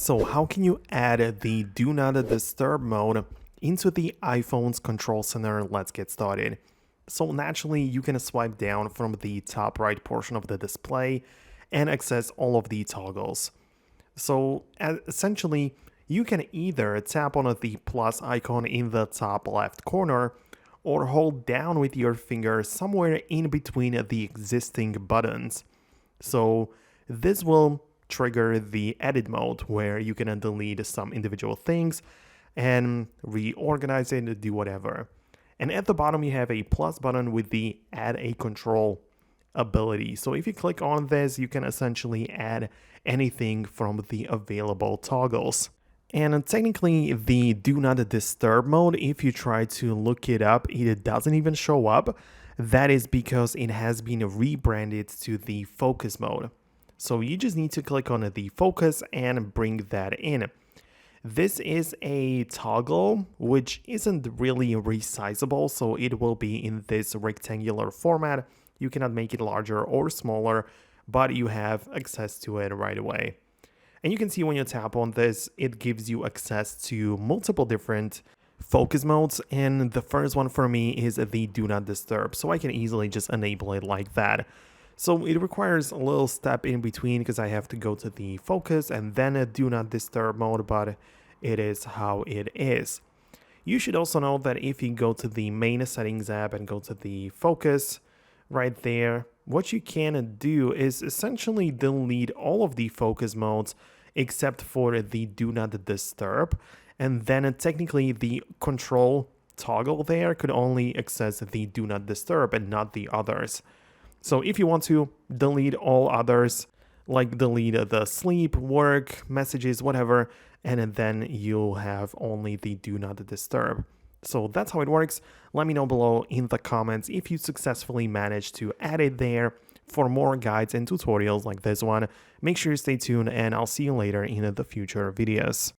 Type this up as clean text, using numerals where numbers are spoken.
So how can you add the Do Not Disturb mode into the iPhone's control center? Let's get started. So naturally, you can swipe down from the top right portion of the display and access all of the toggles. So essentially, you can either tap on the plus icon in the top left corner or hold down with your finger somewhere in between the existing buttons. So this will trigger the edit mode where you can delete some individual things and reorganize it, do whatever. And at the bottom, you have a plus button with the add a control ability. So if you click on this, you can essentially add anything from the available toggles. And technically, the Do Not Disturb mode, if you try to look it up, it doesn't even show up. That is because it has been rebranded to the focus mode. So you just need to click on the focus and bring that in. This is a toggle which isn't really resizable, so it will be in this rectangular format. You cannot make it larger or smaller, but you have access to it right away. And you can see when you tap on this, it gives you access to multiple different focus modes, and the first one for me is the Do Not Disturb, so I can easily just enable it like that. So it requires a little step in between because I have to go to the focus and then a Do Not Disturb mode, but it is how it is. You should also know that if you go to the main settings app and go to the focus right there, what you can do is essentially delete all of the focus modes except for the Do Not Disturb, and then technically the control toggle there could only access the Do Not Disturb and not the others. So if you want to delete all others, like delete the sleep, work, messages, whatever, and then you'll have only the Do Not Disturb. So that's how it works. Let me know below in the comments if you successfully managed to add it there. For more guides and tutorials like this one, make sure you stay tuned and I'll see you later in the future videos.